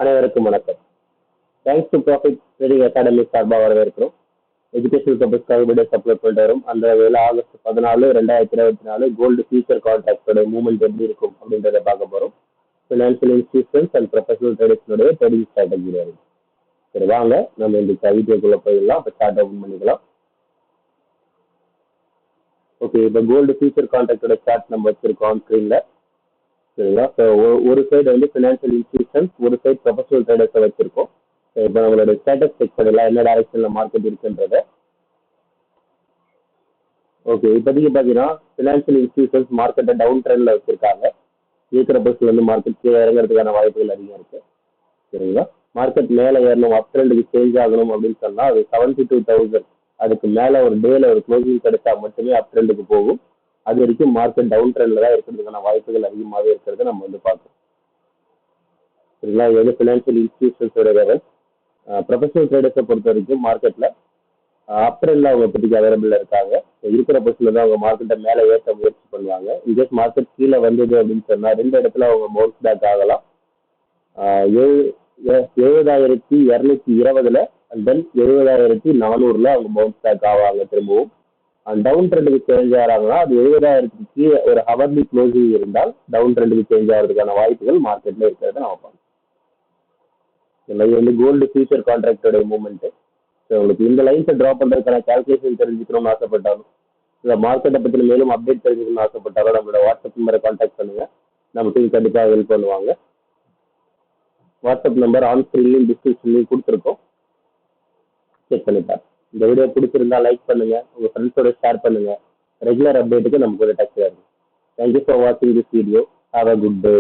அனைவருக்கும் வணக்கம். Thanks to profit trading academy சார்பாக வரவேற்கிறோம். எஜுகேஷனல் பர்பஸ்க்காக வீடியோஸ் அப்லோட் பண்ணிட்டு வரும். அந்த வகையில் ஆகஸ்ட் 14, 2024 கோல்டு ஃபியூச்சர் கான்ட்ராக்டோட மூவ்மெண்ட் எப்படி இருக்கும் அப்படின்றத பார்க்க போகிறோம். ஃபினான்ஷியல் இன்ஸ்டிடியூஷன்ஸ் அண்ட் ப்ரொஃபஷனல் ட்ரேடர்ஸோடைய ட்ரேடிங் ஸ்ட்ராட்டஜி வரும். சரி, வாங்க நம்ம இந்த வீடியோக்குள்ளே போயிடலாம். இப்போ சார்ட் ஓப்பன் பண்ணிக்கலாம். ஓகே, இப்போ கோல்டு ஃபியூச்சர் கான்ட்ராக்டோட சார்ட் நம்ம வச்சிருக்கோம் ஸ்க்ரீனில். சரிங்களா? ஸோ ஒரு சைடு வந்து ஃபினான்ஷியல் இன்ஸ்டிடியூஷன்ஸ், ஒரு சைடு ப்ரொஃபஷனல் ட்ரேடர்ஸை வச்சிருக்கோம். இப்போ நம்மளோட ஸ்டேட்டஸ் செக் பண்ணலாம், என்ன டைரக்ஷனில் மார்க்கெட் இருக்குன்றத. ஓகே, இப்போதைக்கு பார்த்தீங்கன்னா ஃபினான்ஷியல் இன்ஸ்டிடியூஷன்ஸ் மார்க்கெட்டை டவுன் ட்ரெண்டில் வச்சிருக்காங்க. இருக்கிற பஸ்ல வந்து மார்க்கெட் கீழே இறங்குறதுக்கான வாய்ப்புகள் அதிகம் இருக்கு. சரிங்களா? மார்க்கெட் மேலே ஏறணும், அப் ட்ரெண்டுக்கு சேஞ்ச் ஆகணும் அப்படின்னு சொன்னால் அது 72,000 அதுக்கு மேலே ஒரு டேல ஒரு க்ளோசிங் கிடைச்சா மட்டுமே அப் ட்ரெண்டுக்கு போகும். அது வரைக்கும் மார்க்கெட் டவுன் ட்ரெண்டில் தான் இருக்கிறதுக்கான வாய்ப்புகள் அதிகமாகவே இருக்கிறத நம்ம வந்து பார்க்கணும். சரிங்களா? இது வந்து ஃபினான்ஷியல் இன்ஸ்டிடியூஷன்ஸோட லெவல். ப்ரொஃபஷனல் ட்ரேடர்ஸை பொறுத்த வரைக்கும் மார்க்கெட்டில் அப் ட்ரெண்டில் அவங்க இப்போதைக்கு அவைலபிள் இருக்காங்க. இருக்கிற பஸ்ல தான் அவங்க மார்க்கெட்டை மேலே ஏற்ற முயற்சி பண்ணுவாங்க. இன்கேஸ் மார்க்கெட் கீழே வந்தது அப்படின்னு சொன்னால் 2 இடத்துல அவங்க பவுன்ஸ் பேக் ஆகலாம். 70,220 அண்ட் தென் 70,400 அவங்க பவுன்ஸ் பேக் ஆவாங்க திரும்பவும். டவுன் ட்ரெண்டுக்கு சேஞ்ச் ஆகிறாங்கன்னா அது 70,000 ஒரு ஹவர்லி க்ளோசிங் இருந்தால் டவுன் ட்ரெண்டுக்கு சேஞ்ச் ஆகிறதுக்கான வாய்ப்புகள் மார்க்கெட்ல இருக்கிறத நம்ம பார்க்கணும். இது வந்து கோல்டு ஃபியூச்சர் கான்ட்ராக்டோட மூவ்மெண்ட். உங்களுக்கு இந்த லைன்ஸை ட்ரா பண்ணுறதுக்கான கால்குலேஷன் தெரிஞ்சுக்கணும்னு ஆசைப்பட்டாலும், இல்லை மார்க்கெட்டை பற்றி மேலும் அப்டேட் தெரிஞ்சுக்கணும்னு ஆசைப்பட்டாலும் நம்மளோட வாட்ஸ்அப் நம்பரை கான்டாக்ட் பண்ணுங்க. நம்ம டீம் கண்டிப்பாக ஹெல்ப் பண்ணுவாங்க. வாட்ஸ்அப் நம்பர் ஆன் ஸ்க்ரீன்லையும் டிஸ்கிரிப்ஷன்லையும் கொடுத்துருக்கோம், செக் பண்ணிப்பாரு. இந்த வீடியோ பிடிச்சிருந்தா லைக் பண்ணுங்க, உங்க ஃப்ரெண்ட்ஸோட ஷேர் பண்ணுங்க. ரெகுலர் அப்டேட்டுக்கு நம்ம கூட டச் ஆகும். தேங்க்யூ ஃபார் வாட்சிங் this video. Have a good day.